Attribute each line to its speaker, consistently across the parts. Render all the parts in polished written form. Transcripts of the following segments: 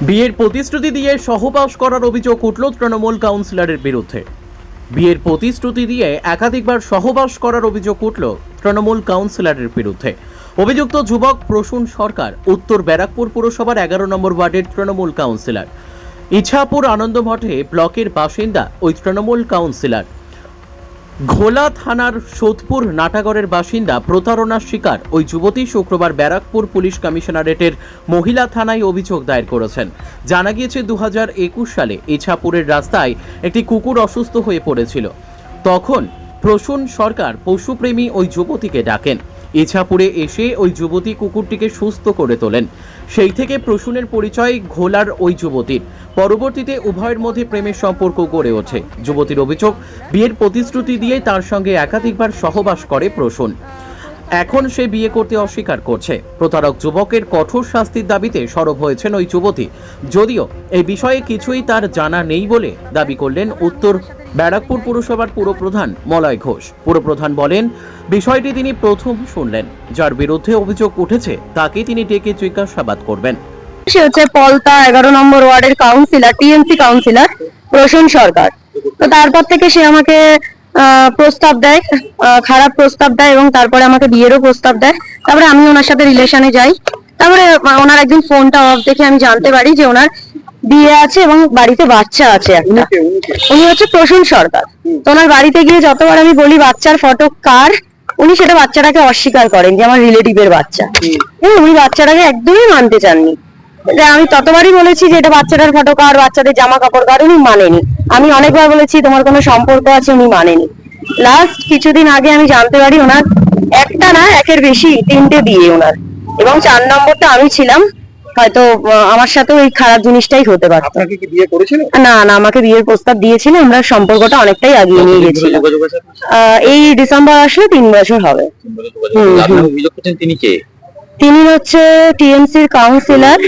Speaker 1: বিয়ের প্রতিশ্রুতি দিয়ে সহবাস করার অভিযোগ উঠল তৃণমূল কাউন্সিলরের বিরুদ্ধে। বিয়ের প্রতিশ্রুতি দিয়ে একাধিকবার সহবাস করার অভিযোগ উঠল তৃণমূল কাউন্সিলরের বিরুদ্ধে। অভিযুক্ত যুবক প্রসূন সরকার উত্তর ব্যারাকপুর পুরসভার 11 নম্বর ওয়ার্ডের তৃণমূল কাউন্সিলর। ইছাপুর আনন্দমঠে ব্লকের বাসিন্দা ওই তৃণমূল কাউন্সিলর। ঘোলা থানার সোদপুর নাটাগড়ের বাসিন্দা প্রতারণার শিকার ওই যুবতী শুক্রবার ব্যারাকপুর পুলিশ কমিশনারেটের মহিলা থানায় অভিযোগ দায়ের করেছেন। জানা গিয়েছে 2021 সালে ইছাপুরের রাস্তায় একটি কুকুর অসুস্থ হয়ে পড়েছিল। তখন প্রসূন সরকার পশুপ্রেমী ওই যুবতীকে ডাকেন। ইছাপুরে এসে ওই যুবতী কুকুরটিকে সুস্থ করে তোলেন। সেই থেকে প্রসূনের পরিচয় ঘোলার ওই যুবতীর। পরবর্তীতে উভয়ের মধ্যে প্রেমের সম্পর্ক গড়ে ওঠে। যুবতীর অভিযোগ, বিয়ের প্রতিশ্রুতি দিয়ে তার সঙ্গে একাধিকবার সহবাস করে প্রসূন। এখন সে বিয়ে করতে অস্বীকার করছে। প্রতারক যুবকের কঠোর শাস্তির দাবিতে সরব হয়েছেন ওই যুবতী। যদিও এই বিষয়ে কিছুই তার জানা নেই বলে দাবি করলেন উত্তর ব্যারাকপুর পুরসভার পুরপ্রধান মলয় ঘোষ। পুরপ্রধান বলেন, বিষয়টি তিনি প্রথম শুনলেন। যার বিরুদ্ধে অভিযোগ উঠেছে তাকে তিনি ডেকে জিজ্ঞাসাবাদ করবেন।
Speaker 2: সে হচ্ছে পলতা 11 নম্বর ওয়ার্ডের কাউন্সিলর, টিএমসি কাউন্সিলর প্রসূন সরকার। তো তারপর থেকে সে আমাকে প্রস্তাব দেয়, খারাপ প্রস্তাব দেয়, এবং তারপরে আমাকে বিয়েরও প্রস্তাব দেয়। তারপরে আমি ওনার সাথে রিলেশনে যাই। তারপরে ওনার একদিন ফোনটা অফ দেখে আমি জানতে পারি যে ওনার বিয়ে আছে এবং বাড়িতে বাচ্চা আছে একটা। উনি হচ্ছে প্রসূন সরকার। তো ওনার বাড়িতে গিয়ে যতবার আমি বলি বাচ্চার ফটো কার, উনি সেটা বাচ্চাটাকে অস্বীকার করেন যে আমার রিলেটিভের বাচ্চা। উনি বাচ্চাটাকে একদমই মানতে চাননি। আমি ততবারই বলেছি যে এটা বাচ্চাটার ফটো কার, বাচ্চাদের জামা কাপড় কার, উনি মানেনি। আমি অনেকবার বলেছি তোমার কোনো সম্পর্ক আছে, উনি মানেনি। লাস্ট কিছুদিন আগে আমি জানতে পারি ওনার একটা না, একের বেশি 3টে বিয়ে ওনার, এবং 4 নম্বরটা আমি ছিলাম। হয়তো আমার সাথেও এই খারাপ জিনিসটাই হতে পারত।
Speaker 3: আপনাকে কি বিয়ে করেছিল?
Speaker 2: না, আমাকে বিয়ের প্রস্তাব দিয়েছিল। আমরা সম্পর্কটা অনেকটাই আগিয়ে নিয়ে গেছিলাম। এই ডিসেম্বর আসলে 3 বছর হবে।
Speaker 3: তিনি কে?
Speaker 2: তিনি হচ্ছে টিএমসির কাউন্সিলর,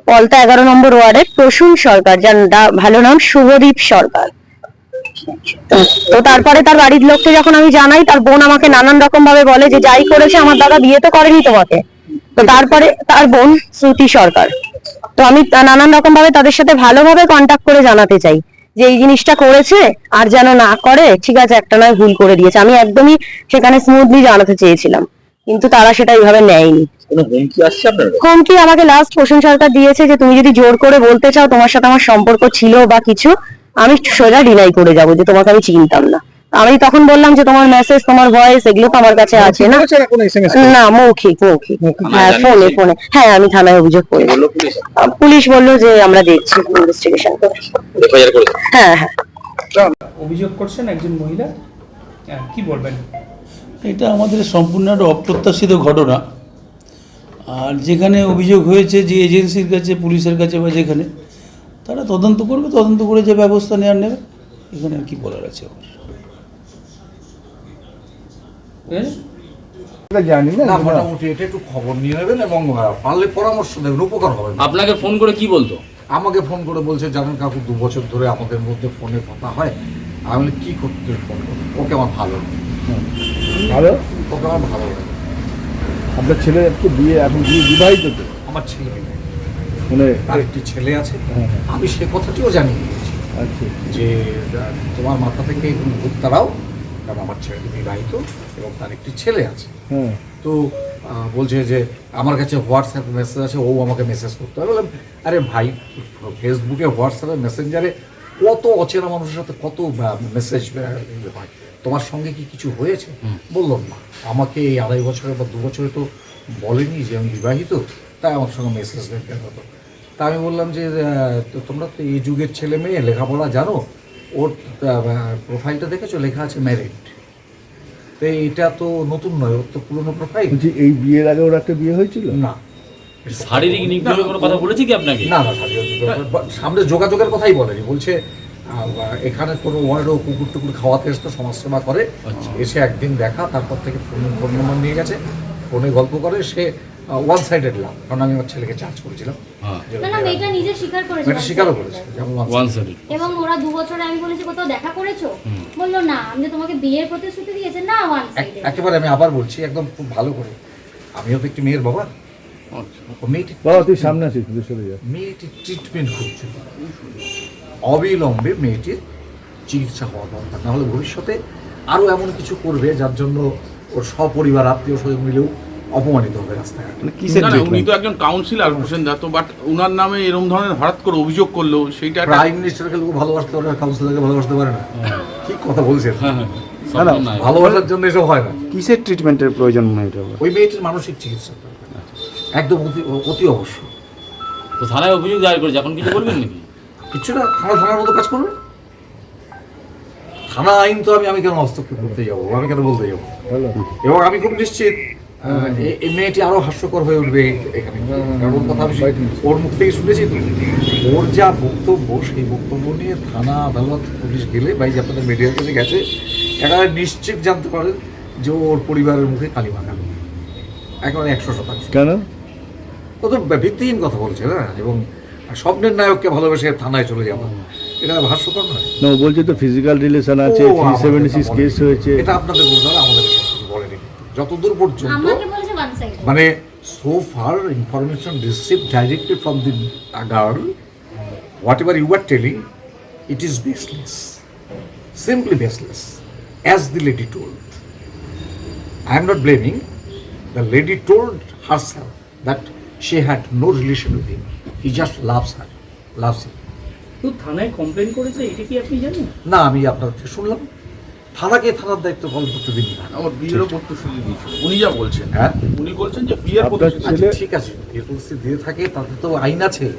Speaker 2: পলতা 11 নম্বর ওয়ার্ডের প্রসূন সরকার, যার ভালো নাম শুভদীপ সরকার। তো তারপরে তার বাড়ির লোককে যখন আমি জানাই, তার বোন আমাকে নানান রকম ভাবে বলে যে যাই করেছে আমার দাদা বিয়ে তো করেনি তোমাকে। তো তারপরে তার বোন শ্রুতি সরকার। তো আমি নানান রকম ভাবে তাদের সাথে ভালোভাবে কন্ট্যাক্ট করে জানাতে চাই যে এই জিনিসটা করেছে আর যেন না করে। ঠিক আছে, একটা নয় ভুল করে দিয়েছে, আমি একদমই সেখানে স্মুথলি জানাতে চেয়েছিলাম, কিন্তু তারা সেটা এইভাবে নেয়নি। হুমকি আমাকে লাস্ট প্রসূন সরকার দিয়েছে যে তুমি যদি জোর করে বলতে চাও তোমার সাথে আমার সম্পর্ক ছিল বা কিছু, আমি সোজা ডিনাই করে যাবো যে তোমাকে আমি চিনতাম না। আমি তখন বললাম যে তোমার মেসেজ, তোমার ভয়েস, এগুলো তো আমার কাছে আছে না। না, মৌখিক। হ্যাঁ, ফোনে। হ্যাঁ, আমি থানায় অভিযোগ করি। পুলিশ বললো যে আমরা দেখছি, ইনভেস্টিগেশন করে। হ্যাঁ।
Speaker 4: অভিযোগ করছেন একজন মহিলা, কি বলবেন?
Speaker 5: এটা আমাদের সম্পূর্ণ একটা অপ্রত্যাশিত ঘটনা। আর যেখানে অভিযোগ হয়েছে, যে এজেন্সির কাছে, পুলিশের কাছে বা যেখানে, তারা তদন্ত করবে, তদন্ত করে যে ব্যবস্থা নেবে। এখানে আর কি বলার আছে আমার?
Speaker 3: জানি না, মোটামুটি এটা একটু খবর নিয়ে নেবেন এবং পারলে পরামর্শ দেবেন, উপকার হবে।
Speaker 6: আপনাকে ফোন করে কি বলতো?
Speaker 3: আমাকে ফোন করে বলছে, জানেন কাকু 2 বছর ধরে আমাদের মধ্যে ফোনে কথা হয়। আমি কি করতে ফোন করবো, ওকে আমার ভালো ওকে আমার ভালো লাগে।
Speaker 7: আপনার ছেলে একটু বিয়ে, এখন বিবাহিত তো?
Speaker 3: আমার ছেলে মানে তার একটি ছেলে আছে। আমি সে কথাটিও জানিয়ে দিয়েছি যে তোমার মাথা থেকে ভূত তারাও, কারণ আমার ছেলে বিবাহিত এবং তার একটি ছেলে আছে। তো বলছে যে আমার কাছে হোয়াটসঅ্যাপ মেসেজ আছে, ও আমাকে মেসেজ করতে হবে। বললাম, আরে ভাই, ফেসবুকে, হোয়াটসঅ্যাপে, মেসেঞ্জারে কত অচেনা মানুষের সাথে কত মেসেজ হয়, তোমার সঙ্গে কি কিছু হয়েছে? বললাম না, আমাকে এই 2.5 বছরে বা 2 বছরে তো বলেনি যে আমি বিবাহিত, তাই আমার সঙ্গে মেসেজ দেওয়া হতো। তা আমি বললাম যে তোমরা তো এই যুগের ছেলে মেয়ে, লেখাপড়া জানো, ওর প্রোফাইলটা দেখেছো, লেখা আছে ম্যারিড। তো এটা তো নতুন নয়, ওর তো পুরোনো প্রোফাইল।
Speaker 7: এই বিয়ের আগে ওর একটা বিয়ে হয়েছিল?
Speaker 3: না।
Speaker 6: শারীরিক নিগ্রহের কোনো কথা বলেছি কি আপনাকে?
Speaker 3: না, সামনে যোগাযোগের কথাই বলেনি। বলছে এখানে কোনো ওয়ার্ডও কুকুর টুকুর খাওয়াতে এসে তো সমাজসেবা করে, এসে একদিন দেখা, তারপর থেকে ফোন নাম্বার নিয়ে গেছে, ফোনে গল্প করে। সে ওয়ান সাইডেড লাভ, কারণ আমি আমার ছেলেকে চার্জ করেছিলাম।
Speaker 8: এটা নিজে স্বীকার করেছে,
Speaker 3: এটা স্বীকারও করেছে
Speaker 6: ওয়ান সাইডেড।
Speaker 8: এবং ওরা 2 বছরে আমি বলেছি কোথাও দেখা করেছো, বললো না, আমি যে তোমাকে বিয়ের প্রতিশ্রুতি দিয়েছে না, ওয়ান সাইডে।
Speaker 3: একেবারে আমি আবার বলছি একদম খুব ভালো করে, আমিও তো একটি মেয়ের বাবা। ও
Speaker 7: বাবা তুই সামনে আসিস, তুই সরে যা।
Speaker 3: মেয়েটির ট্রিটমেন্ট করছে, অবিলম্বে মেয়েটির চিকিৎসা হওয়া দরকার, নাহলে ভবিষ্যতে আরও এমন কিছু করবে যার জন্য ওর সপরিবার আত্মীয় স্বজন মিলেও অপমানিত হবে রাস্তাঘাটে।
Speaker 9: না, না, উনি তো একজন কাউন্সিলর হোসেন দা, তো বাট ওনার নামে এরকম ধরনের হঠাৎ করে অভিযোগ করলো, সেইটা একটা-
Speaker 3: প্রাইম মিনিস্টারকে লোক ভালোবাসতে পারে না, কাউন্সিলরকে ভালোবাসতে পারে না, কি কথা বলছেন?
Speaker 6: সম্ভব নয়।
Speaker 3: ভালোবাসার জন্য এসব হয় না।
Speaker 7: কিসের ট্রিটমেন্টের প্রয়োজন মেয়েটা?
Speaker 3: ওই মেয়েটির মানসিক চিকিৎসা দরকার। একদম অতি অবশ্যই।
Speaker 6: তো থানায় অভিযোগ দায়ের করেছে, এখন কিছু বলবেন নাকি?
Speaker 3: কিচ্ছু না, থানার মতো কাজ করবে। থানা আইন তো আমি কেন হস্তক্ষেপ করতে যাবো, আমি কেন বলতে যাবো? এবং আমি খুব নিশ্চিত এই মেয়েটি আরো হাস্যকর হয়ে উঠবে এখানে, কারণ ওর কথা আমি ওর মুখ থেকে শুনেছি তো। ওর যা বক্তব্য, সেই বক্তব্য নিয়ে থানা, আদালত, পুলিশ গেলে বা এই যে আপনাদের মিডিয়ার কাছে গেছে, একেবারে নিশ্চিত জানতে পারেন যে ওর পরিবারের মুখে কালি মাখানো, একেবারে 100%।
Speaker 7: কেন?
Speaker 3: কত ভিত্তিহীন কথা বলছে না, এবং স্বপ্নের নায়ককে ভালোবেসে থানায় চলে যাবো, এটা হাস্যকর নয়।
Speaker 7: না, ও বলছে তো ফিজিক্যাল রিলেশন আছে, 376 কেস হয়েছে।
Speaker 3: এটা আপনাদের বলতে হবে, আমাদের কিছু বলেনি। যতদূর পর্যন্ত
Speaker 8: আমাকে বলেছে ওয়ান সাইডে।
Speaker 3: মানে so far information received directly from the girl, whatever you are telling, it is baseless, simply baseless, as the lady told. I am not blaming. The lady told herself that she had no relation with him. He just loves her, loves him.
Speaker 4: তো থানায় complain করেছে, এটা কি আপনি জানেন?
Speaker 3: না, আমি আপনার থেকে শুনলাম। থানাকে থানার দায়িত্ব পালন করতে দিন না।
Speaker 9: আমার বিয়েরও প্রতিশ্রুতি দিয়েছিল, উনি যা বলছেন।
Speaker 3: হ্যাঁ,
Speaker 9: উনি বলছেন যে বিয়ের
Speaker 7: আপনার
Speaker 9: প্রতিশ্রুতি।
Speaker 3: আচ্ছা,
Speaker 7: ছেলে-
Speaker 3: ঠিক আছে, বিয়ের প্রতিশ্রুতি দিয়ে থাকে, তাতে তো আইন আছে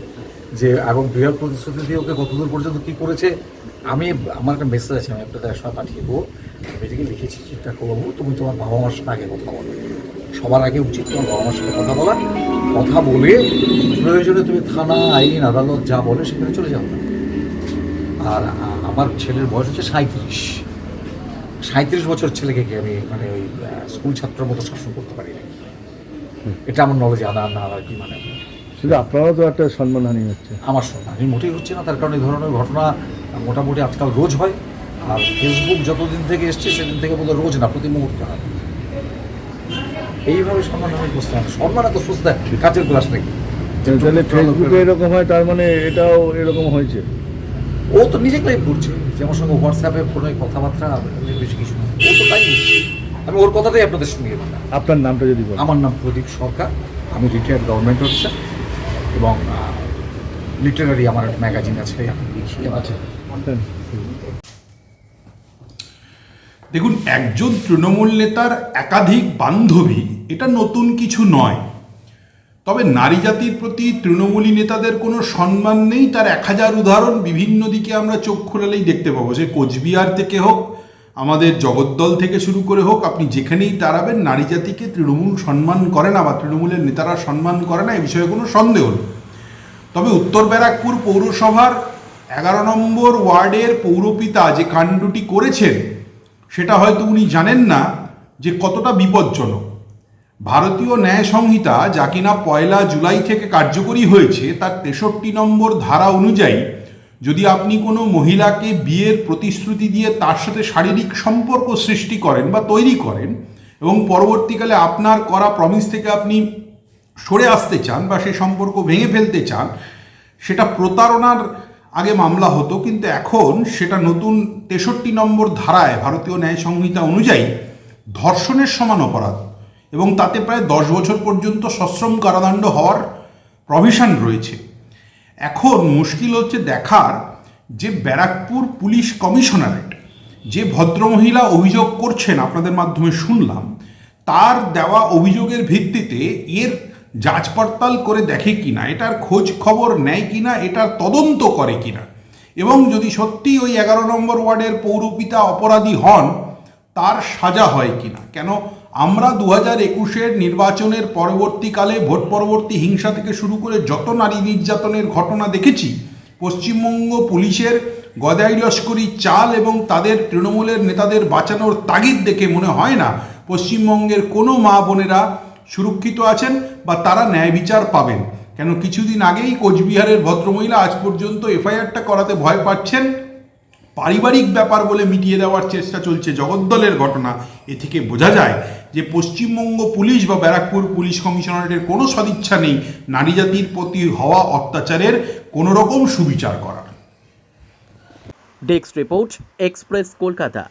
Speaker 3: যে, এবং বিয়ের প্রতিশ্রুতি দিয়ে ওকে কতদূর পর্যন্ত কি করেছে। আমি আমার একটা মেসেজ আছে, আমি আপনাদের একসময় পাঠিয়ে দেবো। আমি এটাকে লিখেছি, চিন্তা করবো, তুমি তোমার বাবা মার সাথে আগে কথা বলো। সবার আগে উচিত তোমার বাবা মার সাথে কথা বলা, কথা বলে প্রয়োজনে তুমি থানা, আইন, আদালত যা বলে সেখানে চলে যাও না। আর আমার ছেলের বয়স হচ্ছে 37 বছর ছেলেকে কি আমি মানে ওই স্কুল ছাত্রের মতো শাসন করতে পারি না। এটা আমার নলেজে আনা না আর কি, মানে
Speaker 7: শুধু আপনারও তো একটা সম্মানহানি হচ্ছে।
Speaker 3: আমার সঙ্গে আমি মোটেই হচ্ছে না, তার কারণে এই ধরনের ঘটনা মোটামুটি আজকাল রোজ হয়। আর ফেসবুক যতদিন থেকে এসছে সেদিন থেকে বোধহয় রোজ না, প্রতি মুহূর্তে হয়। এইভাবে সম্মানহানি বুঝতে হবে, সম্মান এত সুস্থ কাজের ক্লাস নাকি?
Speaker 7: তাহলে ফেসবুকে এরকম হয়, তার মানে এটাও এরকম হয়েছে।
Speaker 3: ও তো নিজে ক্লাইম করছে যে আমার সঙ্গে হোয়াটসঅ্যাপে ফোনে কথাবার্তা, বেশি কিছু না। ও তো তাই বলছে। আমি ওর কথাটাই আপনাদের শুনিয়ে দিলাম।
Speaker 7: আপনার নামটা যদি বলেন।
Speaker 3: আমার নাম প্রদীপ সরকার, আমি রিটায়ার্ড গভর্নমেন্ট অফিসার, এবং লিটারারি আমার একটা ম্যাগাজিন আছে, আমি লিখি। আচ্ছা,
Speaker 10: দেখুন, একজন তৃণমূল নেতার একাধিক বান্ধবী এটা নতুন কিছু নয়। তবে নারী জাতির প্রতি তৃণমূলী নেতাদের কোনো সম্মান নেই, তার 1000 উদাহরণ বিভিন্ন দিকে আমরা চোখ খোলালেই দেখতে পাবো। সে কোচবিহার থেকে হোক, আমাদের জগদ্দল থেকে শুরু করে হোক, আপনি যেখানেই দাঁড়াবেন, নারী জাতিকে তৃণমূল সম্মান করে না বা তৃণমূলের নেতারা সম্মান করে না, এ বিষয়ে কোনো সন্দেহ নেই। তবে উত্তর ব্যারাকপুর পৌরসভার 11 নম্বর ওয়ার্ডের পৌরপিতা যে কাণ্ডটি করেছেন, সেটা হয়তো উনি জানেন না যে কতটা বিপজ্জনক। ভারতীয় ন্যায় সংহিতা, যা কিনা 1 জুলাই থেকে কার্যকরী হয়েছে, তার 63 নম্বর ধারা অনুযায়ী যদি আপনি কোনো মহিলাকে বিয়ের প্রতিশ্রুতি দিয়ে তার সাথে শারীরিক সম্পর্ক সৃষ্টি করেন বা তৈরি করেন এবং পরবর্তীকালে আপনার করা প্রমিস থেকে আপনি সরে আসতে চান বা সেই সম্পর্ক ভেঙে ফেলতে চান, সেটা প্রতারণার আগে মামলা হতো, কিন্তু এখন সেটা নতুন 63 নম্বর ধারায় ভারতীয় ন্যায় সংহিতা অনুযায়ী ধর্ষণের সমান অপরাধ, এবং তাতে প্রায় 10 বছর পর্যন্ত সশ্রম কারাদণ্ড হওয়ার প্রভিশন রয়েছে। এখন মুশকিল হচ্ছে দেখার যে ব্যারাকপুর পুলিশ কমিশনারেট যে ভদ্রমহিলা অভিযোগ করছেন, আপনাদের মাধ্যমে শুনলাম, তার দেওয়া অভিযোগের ভিত্তিতে এর যাচ পড়তাল করে দেখে কিনা, এটার খোঁজ খবর নেয় কিনা, এটার তদন্ত করে কিনা, এবং যদি সত্যি ওই 11 নম্বর ওয়ার্ডের পৌরপিতা অপরাধী হন, তার সাজা হয় কিনা। কেন আমরা 2021-এর নির্বাচনের পরবর্তীকালে ভোট পরবর্তী হিংসা থেকে শুরু করে যত নারী নির্যাতনের ঘটনা দেখেছি, পশ্চিমবঙ্গ পুলিশের গদাই লস্করি চাল এবং তাদের তৃণমূলের নেতাদের বাঁচানোর তাগিদ দেখে মনে হয় না পশ্চিমবঙ্গের কোনো মা বোনেরা সুরক্ষিত আছেন বা তারা ন্যায় বিচার পাবেন। কেন কিছুদিন আগেই কোচবিহারের ভদ্রমহিলা আজ পর্যন্ত এফআইআরটা করাতে ভয় পাচ্ছেন, পারিবারিক ব্যাপার বলে মিটিয়ে দেওয়ার চেষ্টা চলছে জগদ্দলের ঘটনা, এ থেকে বোঝা যায় যে পশ্চিমবঙ্গ পুলিশ বা ব্যারাকপুর পুলিশ কমিশনারেটের কোনো সদিচ্ছা নেই নারী জাতির প্রতি হওয়া অত্যাচারের কোনো রকম সুবিচার করার।
Speaker 1: Desk report, express Kolkata.